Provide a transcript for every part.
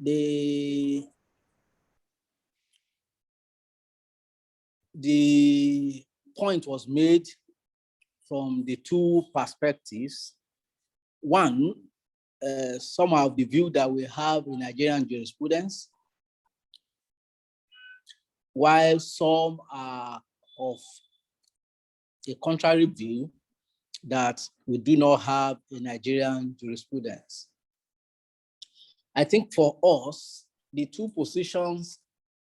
the point was made from the two perspectives. One, some of the view that we have in Nigerian jurisprudence, while some are of a contrary view that we do not have a Nigerian jurisprudence. I think for us, the two positions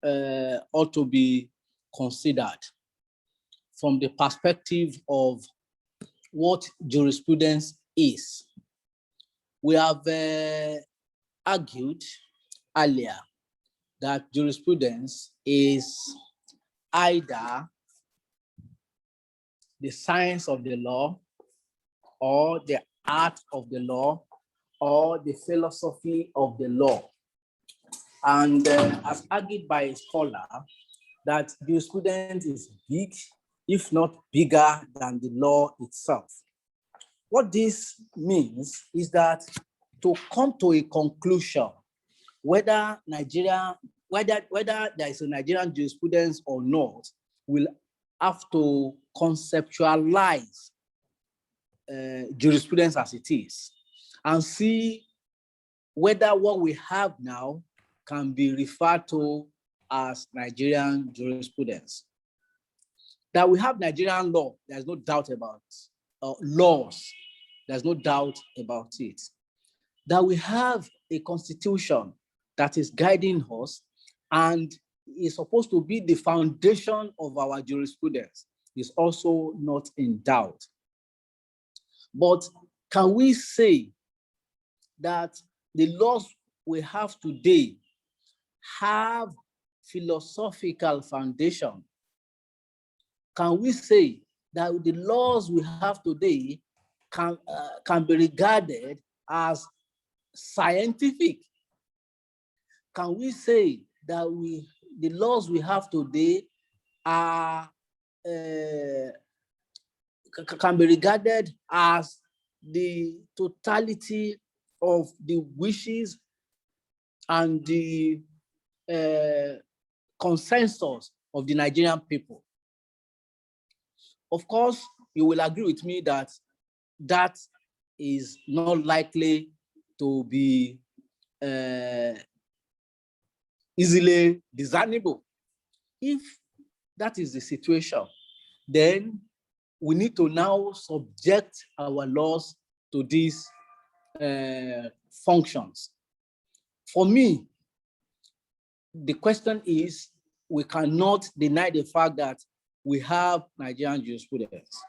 ought to be considered from the perspective of what jurisprudence is. We have argued earlier that jurisprudence is either the science of the law, or the art of the law, or the philosophy of the law. And as argued by a scholar, that jurisprudence is big, if not bigger than the law itself. What this means is that to come to a conclusion, whether there is a Nigerian jurisprudence or not, will have to conceptualize jurisprudence as it is and see whether what we have now can be referred to as Nigerian jurisprudence. That we have Nigerian law, there's no doubt about it. Laws, there's no doubt about it. That we have a constitution that is guiding us and is supposed to be the foundation of our jurisprudence is also not in doubt. But can we say that the laws we have today have philosophical foundation? Can we say that the laws we have today can be regarded as scientific? Can we say that the laws we have today are can be regarded as the totality of the wishes and the consensus of the Nigerian people? Of course, you will agree with me that that is not likely to be easily discernible. If that is the situation, then we need to now subject our laws to these functions. For me, the question is, we cannot deny the fact that we have Nigerian jurisprudence.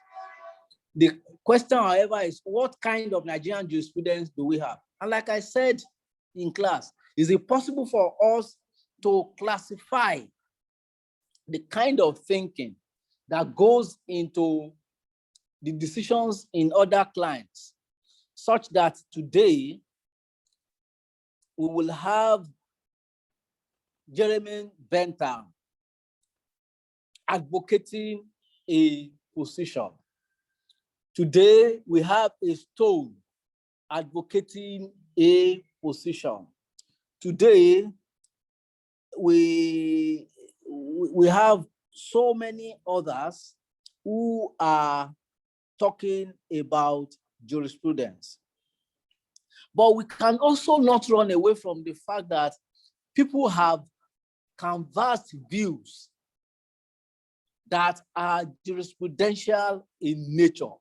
The question, however, is what kind of Nigerian jurisprudence do we have? And like I said in class, is it possible for us to classify the kind of thinking that goes into the decisions in other clients, such that today we will have Jeremy Bentham advocating a position. Today we have a Stone advocating a position. Today we have so many others who are talking about jurisprudence. But we can also not run away from the fact that people have canvassed views that are jurisprudential in nature.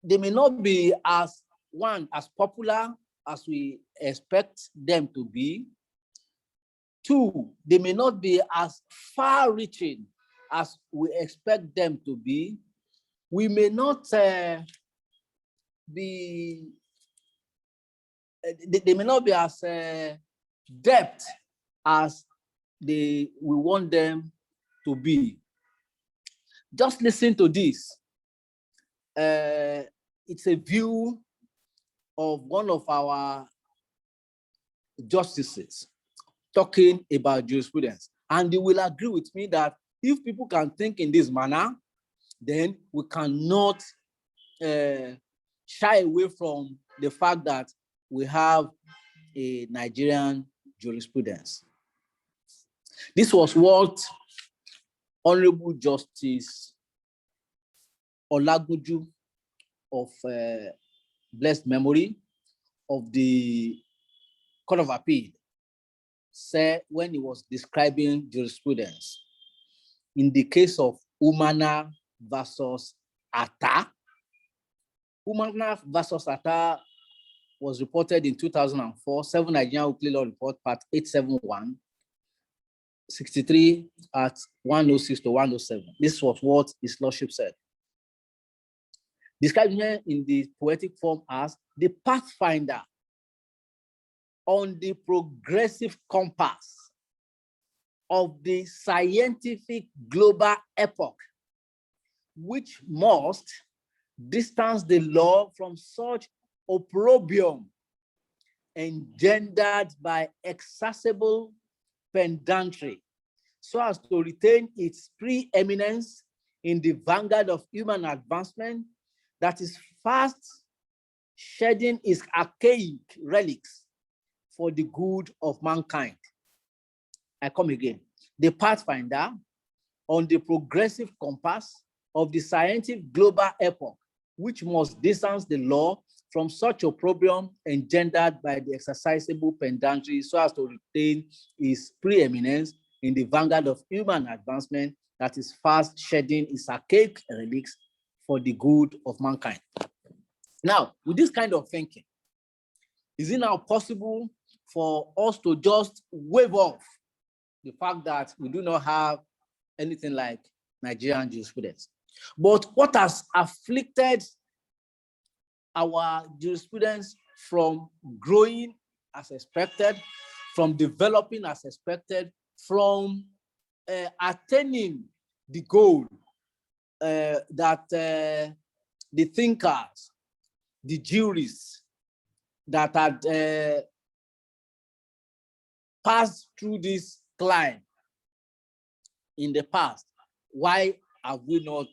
They may not be as popular as we expect them to be. Two, they may not be as far-reaching as we expect them to be. We may not they may not be as depth as we want them to be. Just listen to this. It's a view of one of our justices talking about jurisprudence. And they will agree with me that if people can think in this manner, then we cannot shy away from the fact that we have a Nigerian jurisprudence. This was what Honorable Justice Olagunju of blessed memory of the Court of Appeal said when he was describing jurisprudence in the case of Umana versus Atta. Umana versus Atta was reported in 2004, 7 Nigerian Weekly Law Report, Part 871, 63 at 106 to 107. This was what His Lordship said. Described here in the poetic form as the pathfinder on the progressive compass of the scientific global epoch, which must distance the law from such opprobrium engendered by exacerbable pedantry, so as to retain its preeminence in the vanguard of human advancement that is fast shedding its archaic relics for the good of mankind. I come again. The pathfinder on the progressive compass of the scientific global epoch, which must distance the law from such opprobrium engendered by the exercisable pedantry, so as to retain its preeminence in the vanguard of human advancement that is fast shedding its archaic relics for the good of mankind. Now, with this kind of thinking, is it now possible for us to just wave off the fact that we do not have anything like Nigerian jurisprudence? But what has afflicted our jurisprudence from growing as expected, from developing as expected, from attaining the goal that the thinkers, the jurists that had passed through this climb in the past, why have we not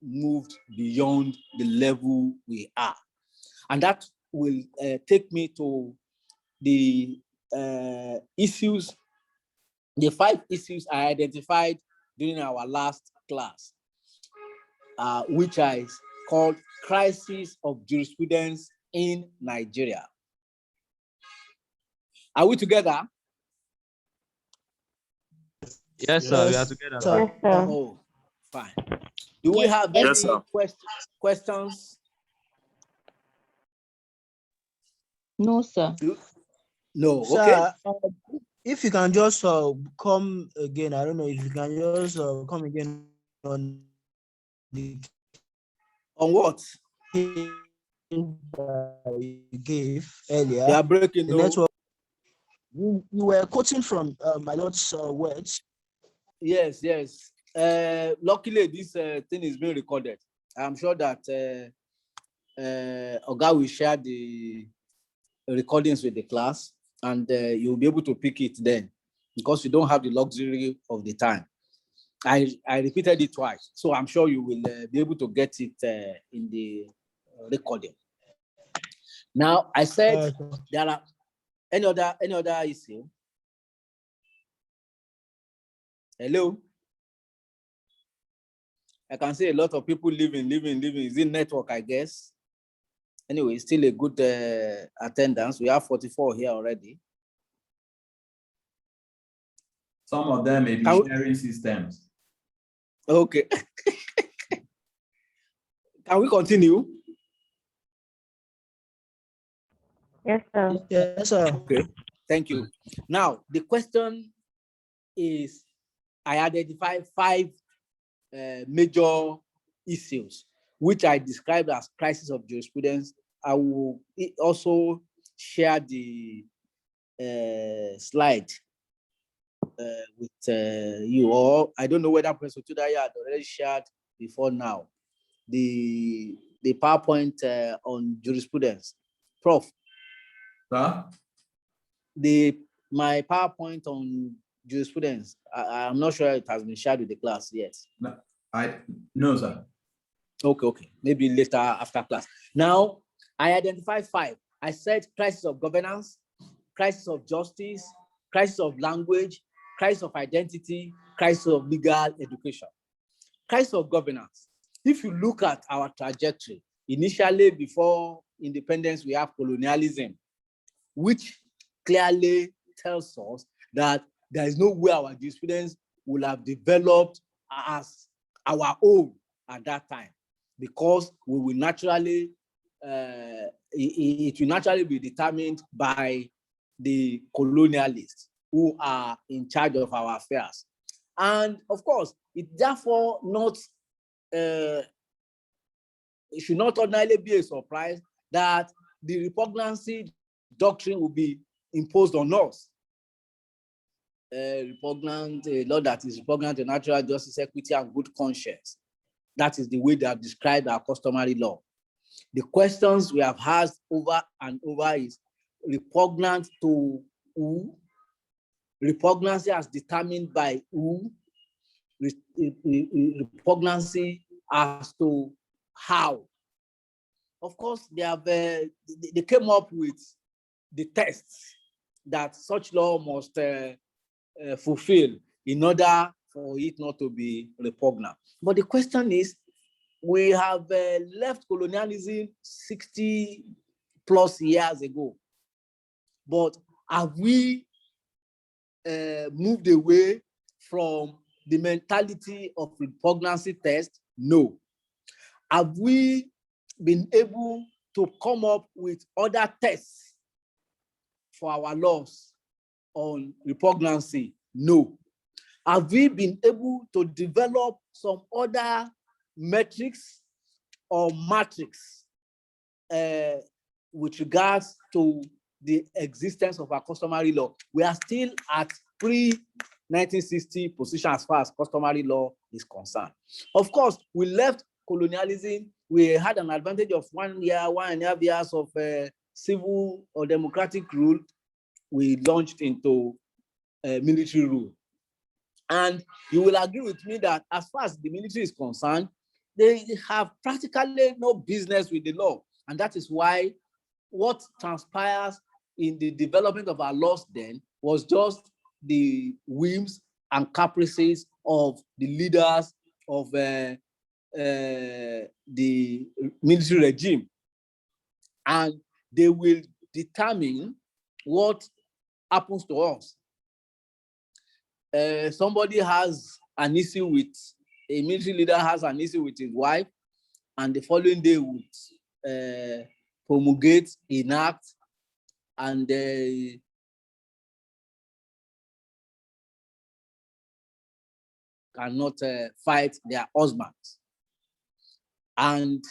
moved beyond the level we are? And that will take me to the issues, the 5 issues I identified during our last class, which I called crisis of jurisprudence in Nigeria. Are we together? Yes, sir. We are together. Yes, sir. Oh, fine. Do we have any questions? No, sir. No. Sir, Okay. if you can just come again, I don't know if you can just come again on the On what? you gave earlier. They are breaking The network. You were quoting from my Lord's words. Yes, yes. Luckily, this thing is being recorded. I'm sure that Oga will share the recordings with the class, and you'll be able to pick it then, because you don't have the luxury of the time. I repeated it twice, so I'm sure you will be able to get it in the recording. Now, I said there are any other issue. Hello? I can see a lot of people leaving. Is it network, I guess? Anyway, still a good attendance. We have 44 here already. Some of them may be sharing systems. Okay. Can we continue? Yes, sir. Yes, sir. Okay. Thank you. Now, the question is, I identified 5 major issues, which I described as crisis of jurisprudence. I will also share the slide with you, or I don't know whether Professor Tudaya had already shared before now the PowerPoint on jurisprudence. Prof. Sir? My PowerPoint on jurisprudence, I'm not sure it has been shared with the class yet. No, sir. Okay. Maybe later after class. Now, I identified 5. I said crisis of governance, crisis of justice, crisis of language, crisis of identity, crisis of legal education, crisis of governance. If you look at our trajectory, initially before independence, we have colonialism, which clearly tells us that there is no way our jurisprudence will have developed as our own at that time, because we will naturally, it will naturally be determined by the colonialists who are in charge of our affairs. And of course, it therefore not, it should not ordinarily be a surprise that the repugnancy doctrine will be imposed on us. Repugnant, a law that is repugnant to natural justice, equity, and good conscience. That is the way they have described our customary law. The questions we have asked over and over is repugnant to who? Repugnancy as determined by who? Repugnancy as to how? Of course, they have they came up with the tests that such law must fulfill in order for it not to be repugnant. But the question is, we have left colonialism 60 plus years ago, but have we moved away from the mentality of repugnancy test? No. Have we been able to come up with other tests for our laws on repugnancy? No. Have we been able to develop some other metrics or matrix with regards to the existence of our customary law? We are still at pre-1960 position as far as customary law is concerned. Of course, we left colonialism. We had an advantage of 1 year, 1.5 years of civil or democratic rule. We launched into military rule. And you will agree with me that as far as the military is concerned, they have practically no business with the law. And that is why what transpires in the development of our laws then was just the whims and caprices of the leaders of the military regime. And they will determine what happens to us. Somebody has an issue with, a military leader has an issue with his wife, and the following day would promulgate, enact, and cannot fight their husbands. And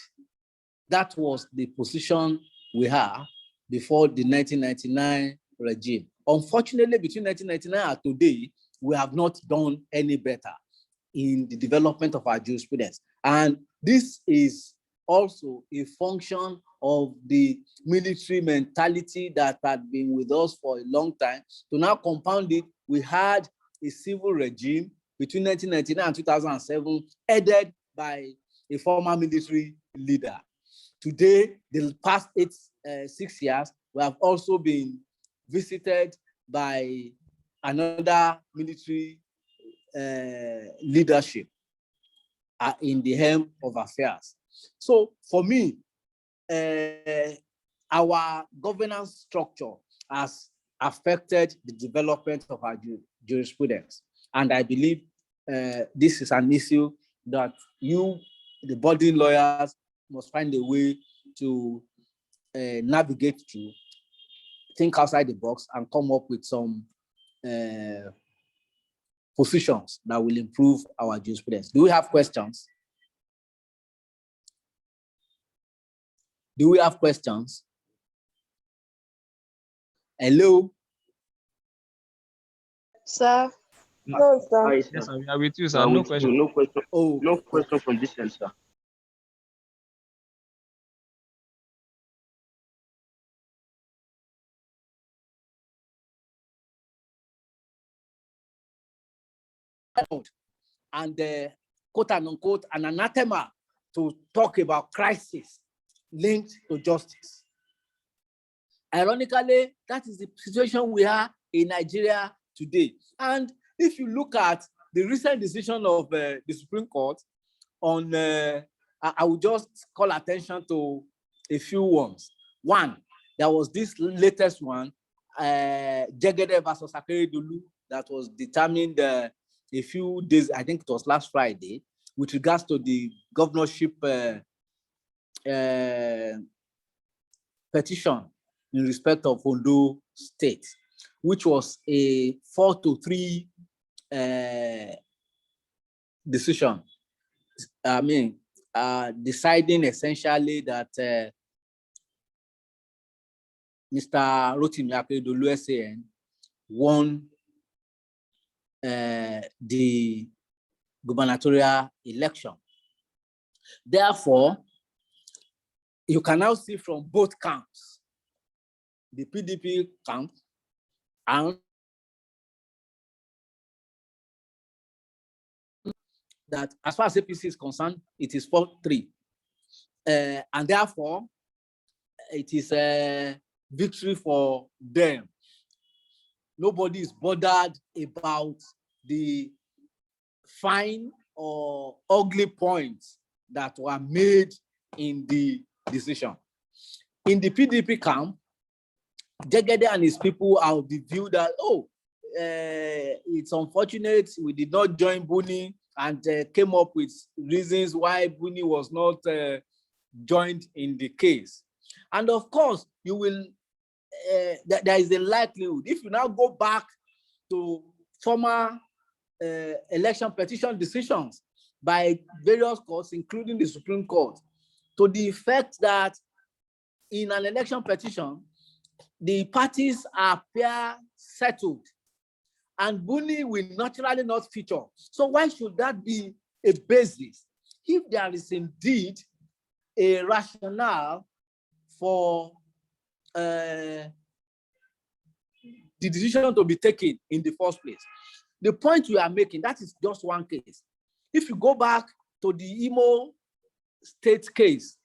that was the position we had before the 1999 regime. Unfortunately, between 1999 and today, we have not done any better in the development of our jurisprudence. And this is also a function of the military mentality that had been with us for a long time. To now compound it, we had a civil regime between 1999 and 2007, headed by a former military leader. Today, the past 6 years, we have also been visited by another military leadership in the helm of affairs. So for me, our governance structure has affected the development of our jurisprudence. And I believe this is an issue that you, the body lawyers, must find a way to navigate through, think outside the box, and come up with some positions that will improve our jurisprudence. Do we have questions? Do we have questions? Hello? Sir? No, sir. Hi, yes, sir. We are with you, sir. No question. No question. Oh, No question from this end, sir. and quote unquote an anathema to talk about crisis linked to justice. Ironically, that is the situation we are in Nigeria today. And if you look at the recent decision of the Supreme Court on, I will just call attention to a few ones. One, there was this latest one, Jegede versus Akeredolu, that was determined a few days, I think it was last Friday, with regards to the governorship petition in respect of Ondo State, which was a 4-3 decision. I mean, deciding essentially that Mr. Rotimi Akeredolu SAN won the gubernatorial election. Therefore, you can now see from both camps, the PDP camp and that as far as APC is concerned, it is 4-3. And therefore, it is a victory for them. Nobody is bothered about the fine or ugly points that were made in the decision. In the PDP camp, Jegede and his people are of the view that, it's unfortunate we did not join Buni, and came up with reasons why Buni was not joined in the case. And of course, you will, there is a likelihood, if you now go back to former election petition decisions by various courts, including the Supreme Court, to the effect that in an election petition, the parties appear settled and Buni will naturally not feature. So why should that be a basis if there is indeed a rationale for the decision to be taken in the first place? The point we are making, that is just one case. If you go back to the Imo State case,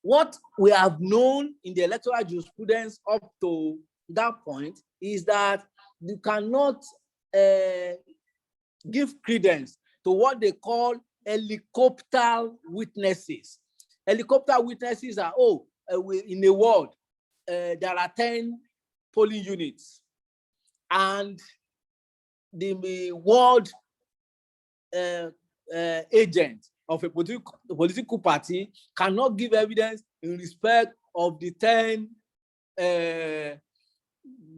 what we have known in the electoral jurisprudence up to that point is that you cannot give credence to what they call helicopter witnesses. Helicopter witnesses are, in a ward, there are 10 polling units, and the ward agent of a political party cannot give evidence in respect of the 10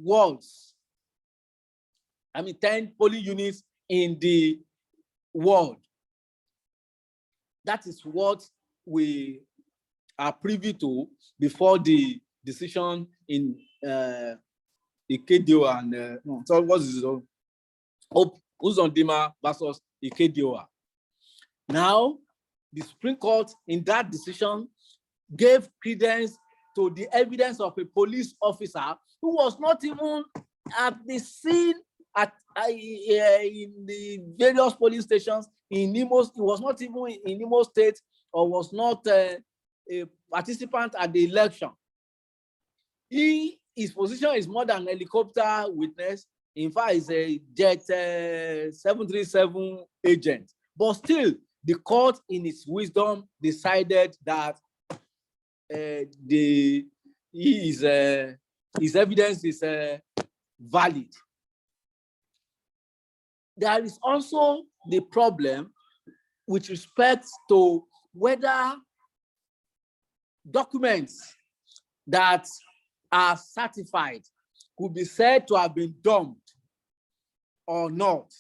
wards. 10 polling units in the world. That is what we are privy to before the decision in Ikedio and so what is it? Uzondima versus Ikedio. Now, the Supreme Court in that decision gave credence to the evidence of a police officer who was not even at the scene in the various police stations in Imo. He was not even in Imo State, or was not a participant at the election. His position is more than helicopter witness. In fact, he's a Jet 737 agent. But still, the court, in its wisdom, decided that his evidence is valid. There is also the problem with respect to whether documents that are certified could be said to have been dumped or not.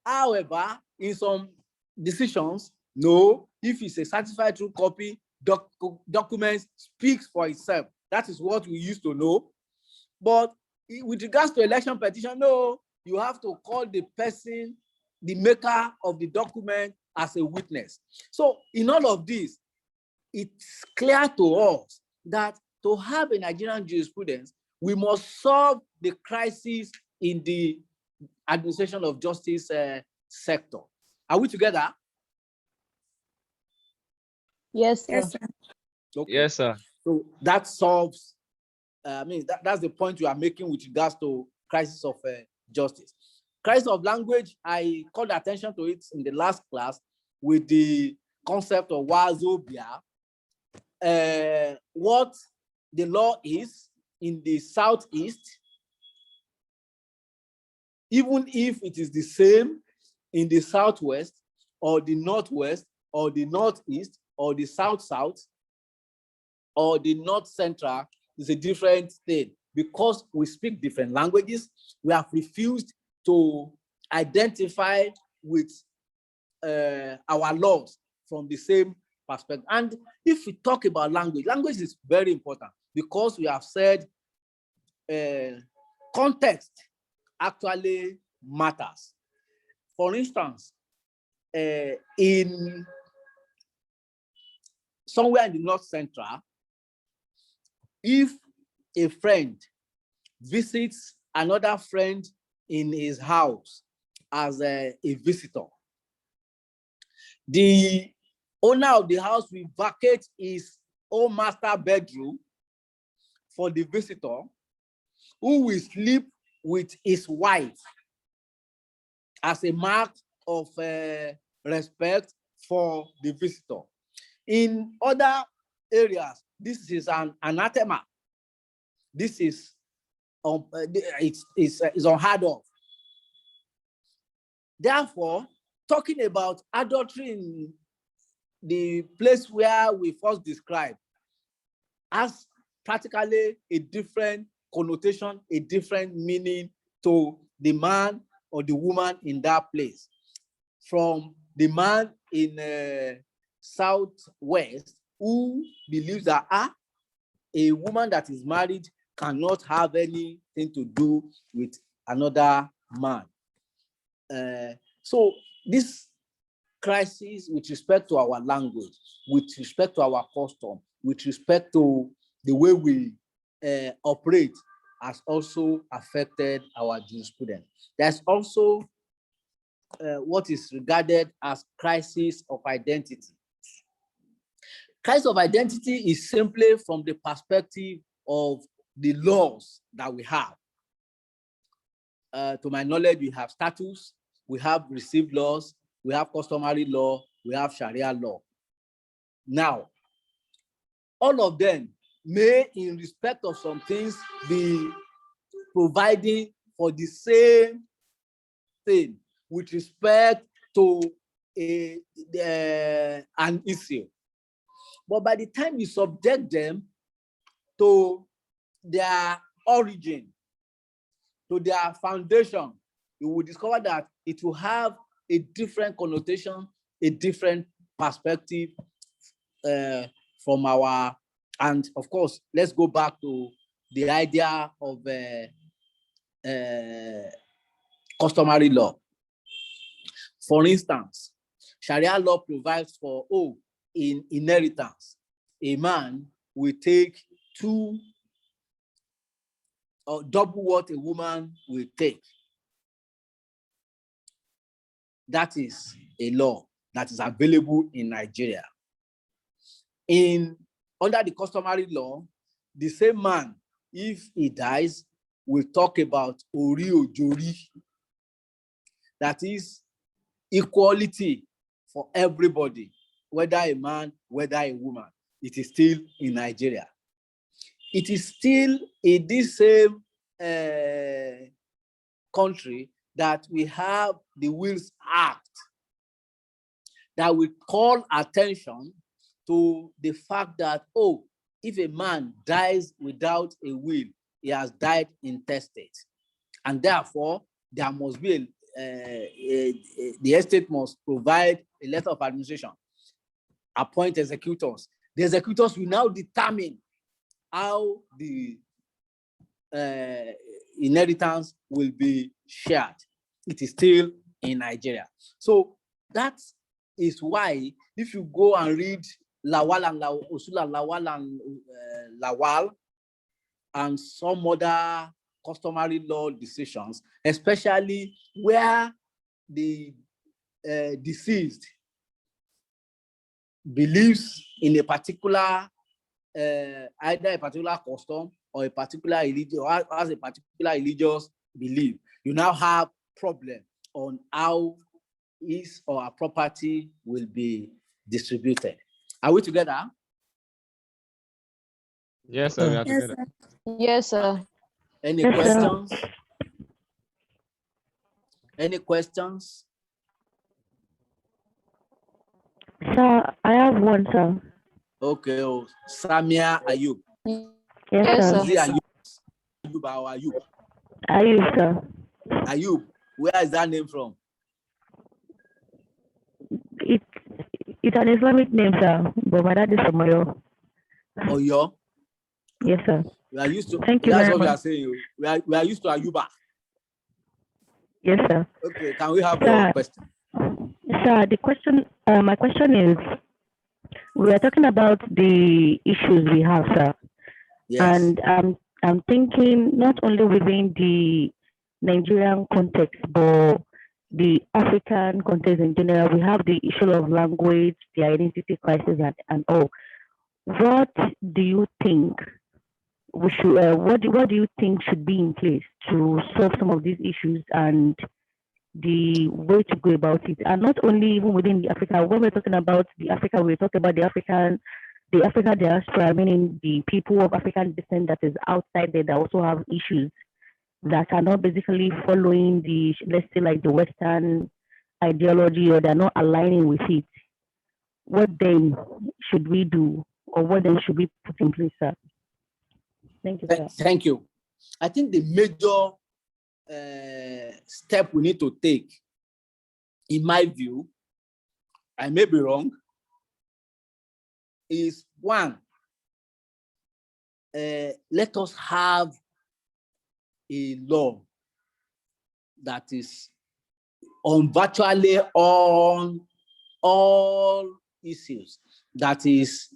However, in some decisions, no, if it's a certified true copy, document speaks for itself. That is what we used to know. But with regards to election petition, no, you have to call the person, the maker of the document, as a witness. So in all of this, it's clear to us that to have a Nigerian jurisprudence, we must solve the crisis in the administration of justice sector. Are we together? Yes, sir. Yes, sir. Okay. Yes, sir. So that solves I mean, that's the point you are making with regards to crisis of justice. Crisis of language, I called attention to it in the last class with the concept of wazobia. What the law is in the Southeast, even if it is the same in the Southwest or the Northwest or the Northeast or the South-South or the North Central, is a different thing. Because we speak different languages, we have refused to identify with our laws from the same perspective. And if we talk about language, language is very important because we have said context actually matters. For instance, in somewhere in the North Central, if a friend visits another friend in his house as a visitor, the owner of the house will vacate his own master bedroom for the visitor, who will sleep with his wife as a mark of respect for the visitor. In other areas, this is an anathema. This is it's unheard of. Therefore, talking about adultery in the place where we first described has practically a different connotation, a different meaning to the man or the woman in that place. From the man in Southwest who believes that a woman that is married cannot have anything to do with another man. So this crisis with respect to our language, with respect to our custom, with respect to the way we operate has also affected our jurisprudence. There's also what is regarded as crisis of identity. Crisis of identity is simply from the perspective of the laws that we have. To my knowledge, we have statutes, we have received laws, we have customary law, we have Sharia law. Now, all of them may, in respect of some things, be providing for the same thing with respect to an issue. But by the time you subject them to their origin, to their foundation, you will discover that it will have a different connotation, a different perspective from our, and of course, let's go back to the idea of customary law. For instance, Sharia law provides for, in inheritance, a man will take two or double what a woman will take. That is a law that is available in Nigeria. Under the customary law, the same man, if he dies, will talk about ori ojori. That is equality for everybody, whether a man, whether a woman. It is still in Nigeria. It is still in this same country that we have the Wills Act that will call attention to the fact that, if a man dies without a will, he has died intestate. And therefore, there must be the estate must provide a letter of administration, appoint executors. The executors will now determine how the inheritance will be shared. It is still in Nigeria. So that is why, if you go and read Lawal and Usula Lawal and Lawal and some other customary law decisions, especially where the deceased believes in a particular either a particular custom or a particular religion, or has a particular religious belief, you now have problem on how his or her property will be distributed. Are we together? Yes, sir. We are Yes, together. sir. Yes, sir. Any Yes, sir. questions? Any questions? Sir, I have one, sir. Okay, oh, Samia Ayub. Yes, Yes, sir. Is it Ayub? Ayub or Ayub? Are you, sir? Ayub, where is that name from? It, it's an Islamic name, sir, but my dad is from Oyo. Oyo? Yes, sir. We are used to, Thank you that's very what we much. are saying. We are used to Ayuba. Yes, sir. Okay, can we have your Sir, question? sir, the question, my question is, we are talking about the issues we have, sir, Yes. and I'm thinking not only within the Nigerian context, but the African context in general. We have the issue of language, the identity crisis, and all. What do you think we should? What do you think should be in place to solve some of these issues and the way to go about it? And not only even within the Africa. When we're talking about the Africa, we're talking about the African diaspora, meaning the people of African descent that is outside there that also have issues that are not basically following the, let's say, like the Western ideology, or they're not aligning with it. What then should we do, or what then should we put in place, sir? Thank you, sir. Thank you. I think the major step we need to take, in my view, I may be wrong, is one, let us have a law that is on virtually on all issues, that is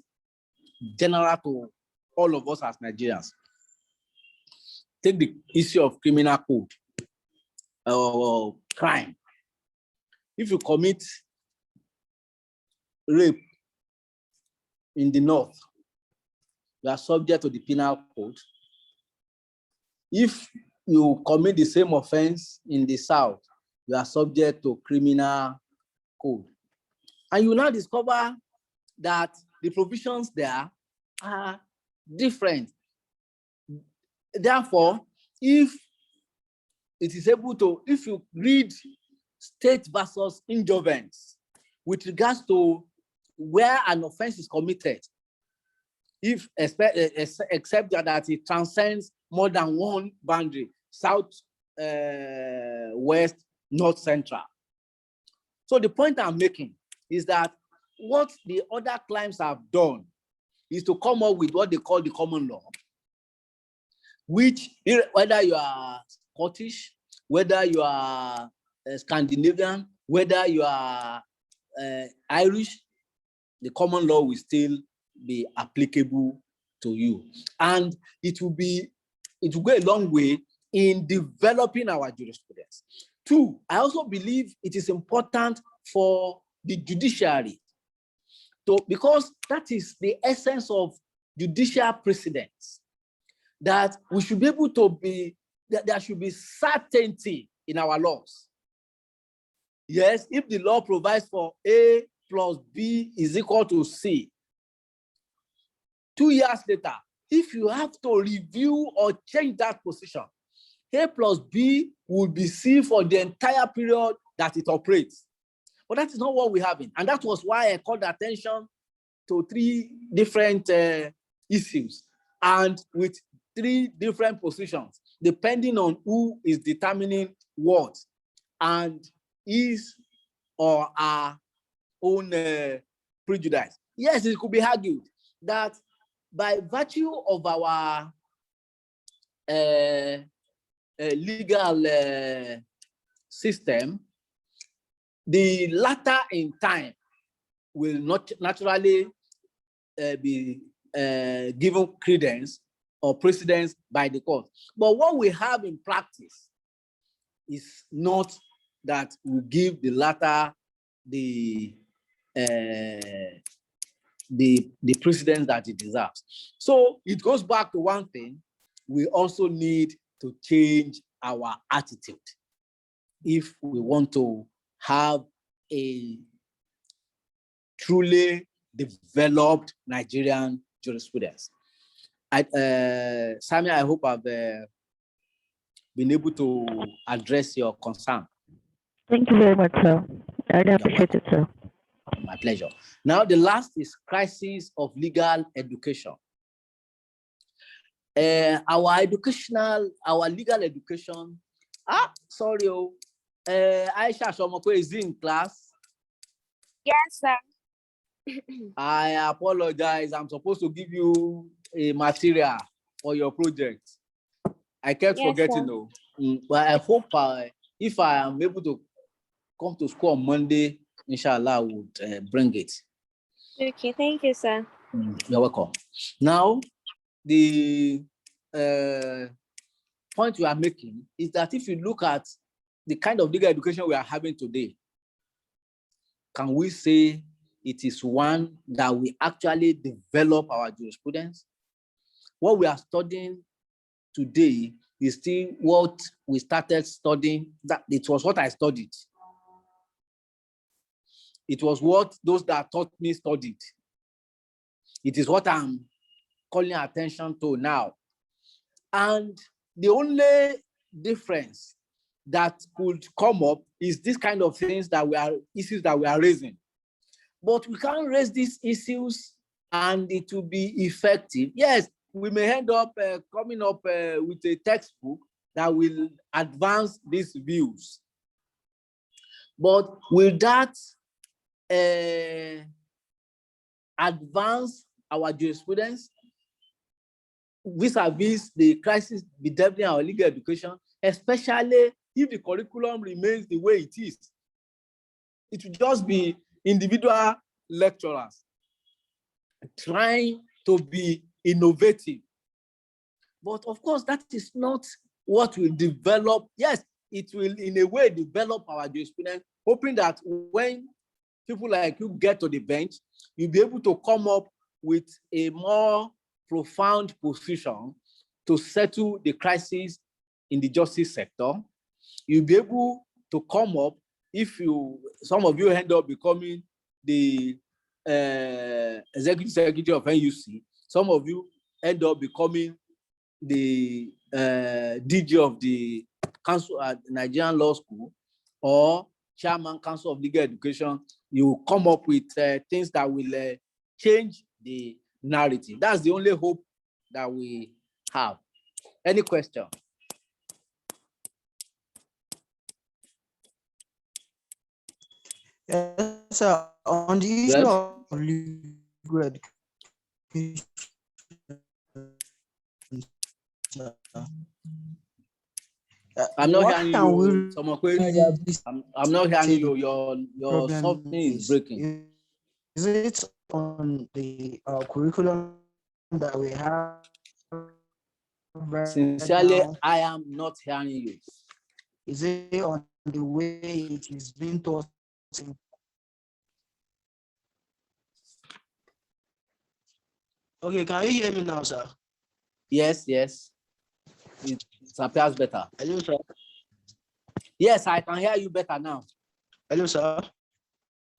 general to all of us as Nigerians. Take the issue of criminal code or crime. If you commit rape in the north, you are subject to the penal code. If you commit the same offense in the south, you are subject to criminal code. And you now discover that the provisions there are different. Therefore, if it is able to, if you read state versus injuvence with regards to where an offense is committed, if except that it transcends more than one boundary, south, west, north, central. So the point I'm making is that what the other climes have done is to come up with what they call the common law, which, whether you are Scottish, whether you are Scandinavian, whether you are Irish, the common law will still be applicable to you. And it will go a long way in developing our jurisprudence. Two, I also believe it is important for the judiciary because that is the essence of judicial precedence, that we should be able to be, that there should be certainty in our laws. Yes, if the law provides for A plus B is equal to C, 2 years later, if you have to review or change that position, A plus B will be C for the entire period that it operates. But that is not what we have in. And that was why I called attention to 3 different issues and with 3 different positions, depending on who is determining what and his or our own prejudice. Yes, it could be argued that by virtue of our legal system, the latter in time will not naturally be given credence or precedence by the court. But what we have in practice is not that we give the latter the precedence that it deserves. So it goes back to one thing, we also need to change our attitude if we want to have a truly developed Nigerian jurisprudence. Sammy, I hope I've been able to address your concern. Thank you very much, sir. I appreciate it, sir. My pleasure. Now, the last is crisis of legal education. Our legal education. Sorry, Aisha Shomoko is in class. Yes, sir. I apologize. I'm supposed to give you a material for your project. I kept forgetting, though. But I hope if I am able to come to school on Monday, inshallah, I would bring it. Okay, thank you, sir. You're welcome. Now, the point we are making is that if you look at the kind of legal education we are having today, can we say it is one that we actually develop our jurisprudence? What we are studying today is still what we started studying. That it was what I studied. It was what those that taught me studied. It is what I'm calling attention to now. And the only difference that could come up is this kind of things that issues that we are raising. But we can't raise these issues and it will be effective. Yes, we may end up coming up with a textbook that will advance these views. But will that advance our jurisprudence vis-a-vis the crisis bedeviling our legal education, especially if the curriculum remains the way it is? It will just be individual lecturers trying to be innovative. But of course, that is not what will develop. Yes, it will in a way develop our jurisprudence, hoping that when people like you get to the bench, you'll be able to come up with a more profound position to settle the crisis in the justice sector. You'll be able to come up, if some of you end up becoming the executive secretary of NUC, some of you end up becoming the DG of the Council at Nigerian Law School or Chairman Council of Legal Education. You come up with things that will change the narrative. That's the only hope that we have. Any question? Yes, sir. On the issue of legal education, I'm not hearing you. I'm not hearing you. Your something is breaking. Is it on the curriculum that we have? Sincerely, I am not hearing you. Is it on the way it is being taught? Okay, can you hear me now, sir? Yes. It appears better. Hello, sir. Yes, I can hear you better now. Hello, sir.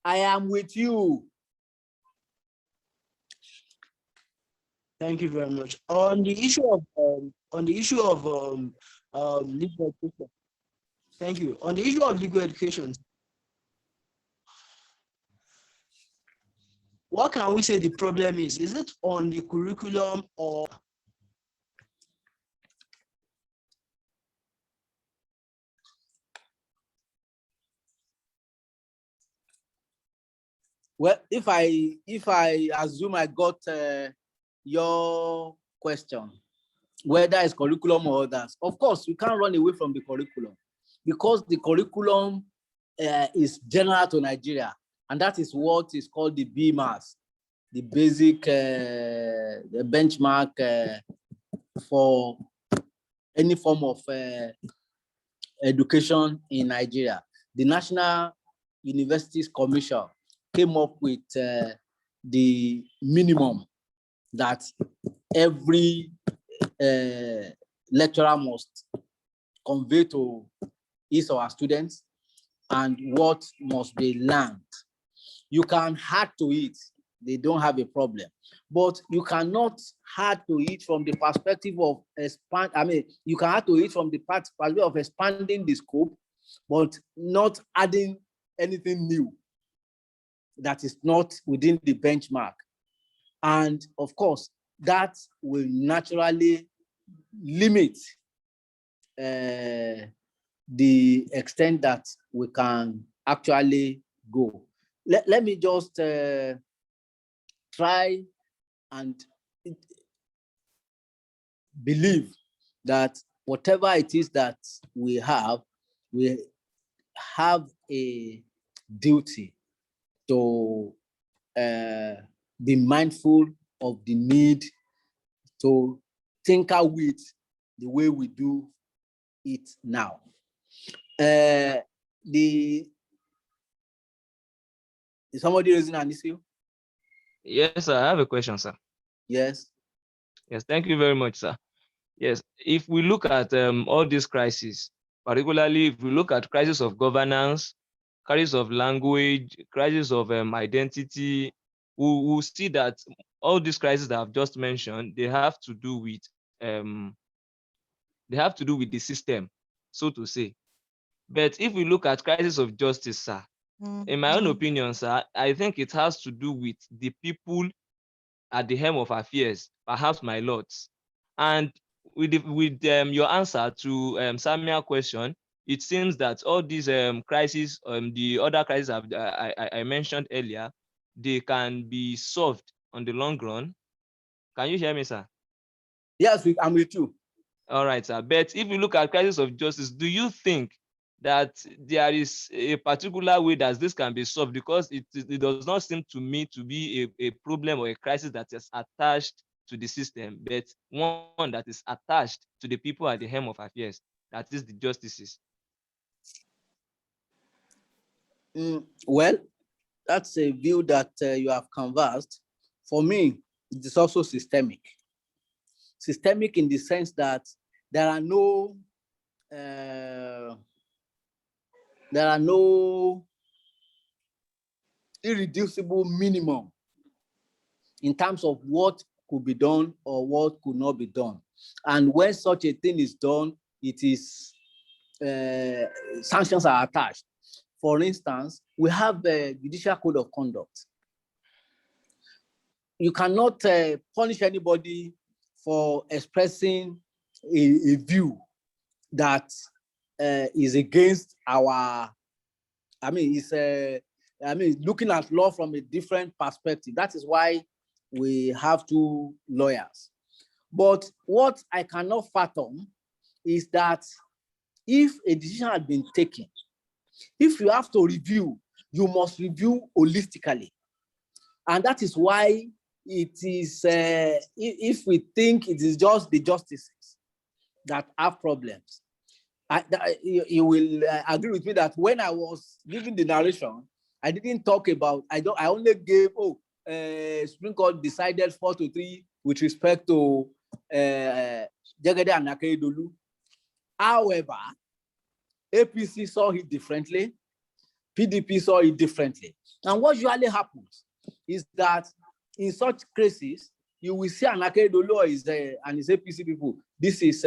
I am with you. Thank you very much. On the issue of legal education. Thank you. On the issue of legal education, what can we say the problem is? Is it on the curriculum or? Well, if I assume I got your question, whether it's curriculum or others, of course, we can't run away from the curriculum because the curriculum is general to Nigeria, and that is what is called the BMAS, the basic the benchmark for any form of education in Nigeria. The National Universities Commission came up with the minimum that every lecturer must convey to his or her students and what must be learned. You can add to it, they don't have a problem. But you cannot add to it from the perspective of you can add to it from the perspective of expanding the scope, but not adding anything new that is not within the benchmark. And of course, that will naturally limit the extent that we can actually go. Let me just try and believe that whatever it is that we have a duty to be mindful of the need to tinker with the way we do it now. Is somebody raising an issue? Yes, sir. I have a question, sir. Yes. Yes, thank you very much, sir. Yes, if we look at all these crises, particularly if we look at crisis of governance, crisis of language, crisis of identity, we'll see that all these crises that I've just mentioned, they have to do with the system, so to say. But if we look at crisis of justice, sir, in my own opinion, sir, I think it has to do with the people at the helm of affairs, perhaps my lords. And with your answer to Samuel's question, it seems that all these crises, the other crises I mentioned earlier, they can be solved on the long run. Can you hear me, sir? Yes, I'm with you. All right, sir. But if you look at crisis of justice, do you think that there is a particular way that this can be solved? Because it does not seem to me to be a problem or a crisis that is attached to the system, but one that is attached to the people at the helm of affairs, that is the justices. Well, that's a view that you have canvassed. For me, it is also systemic. Systemic in the sense that there are no irreducible minimum in terms of what could be done or what could not be done. And when such a thing is done, it is sanctions are attached. For instance, we have the judicial code of conduct. You cannot punish anybody for expressing a view that is against our, looking at law from a different perspective. That is why we have two lawyers. But what I cannot fathom is that if a decision had been taken, if you have to review, you must review holistically. And that is why it is, if we think it is just the justices that have problems, you will agree with me that when I was giving the narration, I didn't talk about, I only gave, Supreme Court decided 4-3 with respect to Jagede and Akeredolu. However, APC saw it differently, PDP saw it differently. And what usually happens is that in such cases, you will see an Akeredolu and his APC people, this is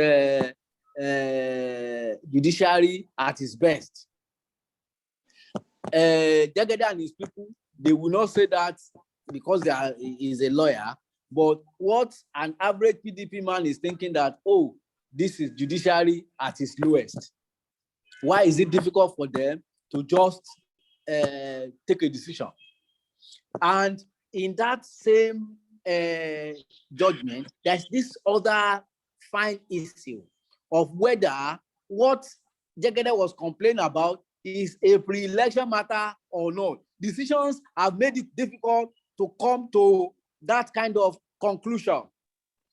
judiciary at its best. Jagede and his people, they will not say that because he is a lawyer, but what an average PDP man is thinking that, oh, this is judiciary at its lowest. Why is it difficult for them to just take a decision? And in that same judgment, there's this other fine issue of whether what Jagede was complaining about is a pre-election matter or not. Decisions have made it difficult to come to that kind of conclusion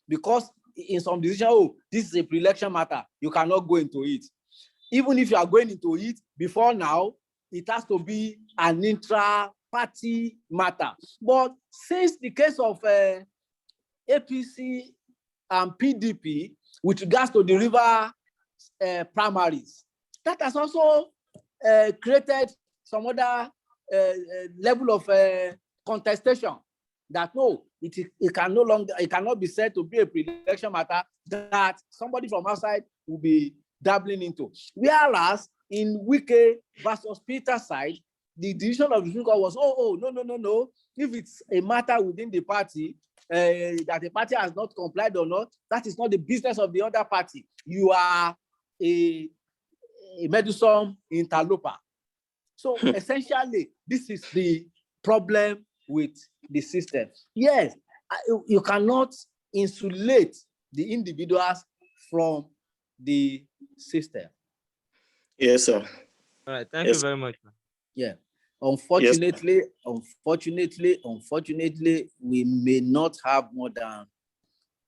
because in some decisions, oh, this is a pre-election matter, you cannot go into it. Even if you are going into it, before now, it has to be an intra-party matter. But since the case of APC and PDP with regards to the river primaries. That has also created some other level of contestation. That no, it cannot be said to be a pre-election matter that somebody from outside will be dabbling into. Whereas in Wike versus Peter side, the decision of the Supreme Court was, no. If it's a matter within the party, that the party has not complied or not, that is not the business of the other party. You are a meddlesome interloper. So essentially, this is the problem with the system. Yes, you cannot insulate the individuals from the system. Yes, sir. All right, thank you very much. Yeah. Unfortunately, we may not have more than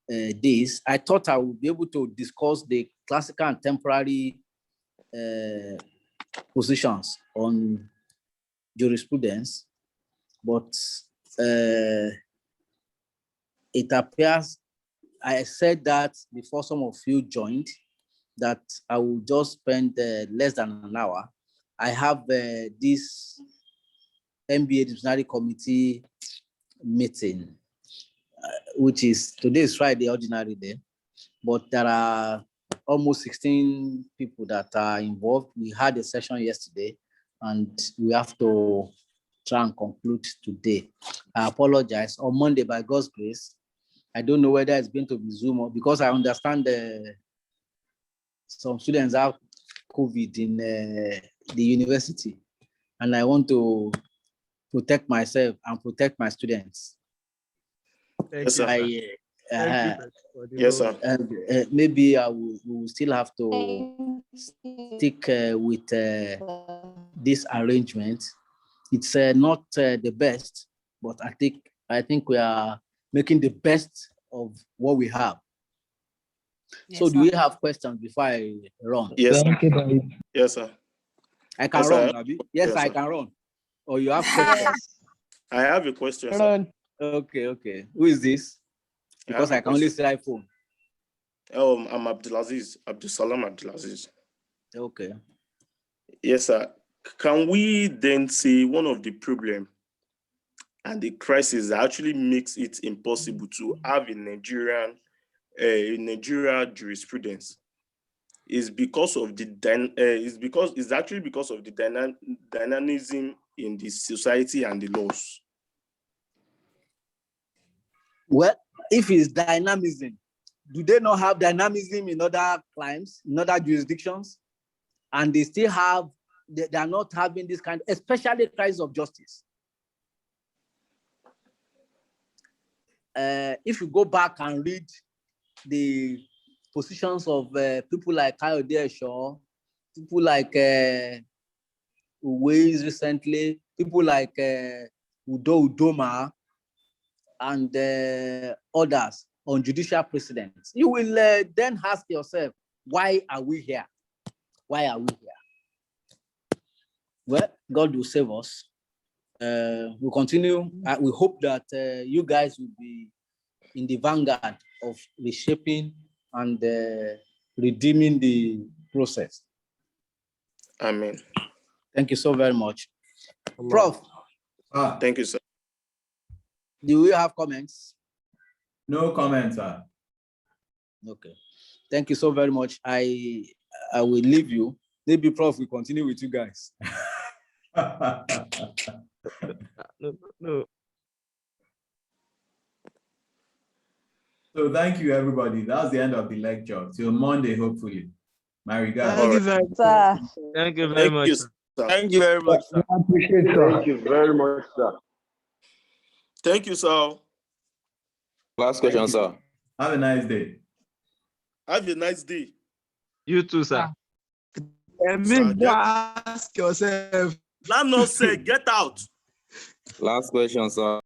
this. I thought I would be able to discuss the classical and temporary positions on jurisprudence, but it appears, I said that before some of you joined, that I will just spend less than an hour. I have this MBA Disciplinary Committee meeting, which is, today is Friday, ordinary day, but there are almost 16 people that are involved. We had a session yesterday, and we have to try and conclude today. I apologize. On Monday, by God's grace, I don't know whether it's going to be Zoom or, because I understand some students have COVID in the university, and I want to protect myself and protect my students. Yes, sir. Yes, sir. Maybe we will still have to stick with this arrangement. It's not the best, but I think we are making the best of what we have. Yes, so do we have questions before I run? Yes, sir. Yes, sir. I can run, Abi? Yes, I can run. Or you have questions? I have a question, sir. Okay. Who is this? Because I can only see iPhone. I'm Abdulsalam Abdulaziz. Okay. Yes, sir. Can we then say one of the problems and the crisis that actually makes it impossible to have a Nigerian jurisprudence is because of the dynamism in the society and the laws? Well, if it's dynamism, do they not have dynamism in other crimes, in other jurisdictions? And they still have, they are not having this kind, especially crisis of justice. If you go back and read the positions of people like Kayode Shaw, people like Uwais recently, people like Udo Udoma, and others on judicial precedents, you will then ask yourself, why are we here? Why are we here? Well, God will save us. We'll continue. We hope that you guys will be in the vanguard of reshaping and redeeming the process. Amen. Thank you so very much. Prof. Thank you, sir. Do you have comments? No comments, sir. Okay. Thank you so very much. I will leave you. Maybe Prof will continue with you guys. No. So thank you, everybody. That's the end of the lecture. Till Monday, hopefully. My regards. Thank you very much, sir. Thank you very much. Thank you very much, sir. Thank you very much, sir. Thank you, sir. Last question, sir. Have a nice day. Have a nice day. You too, sir. Ask yourself. Landlord say, get out. Last question, sir.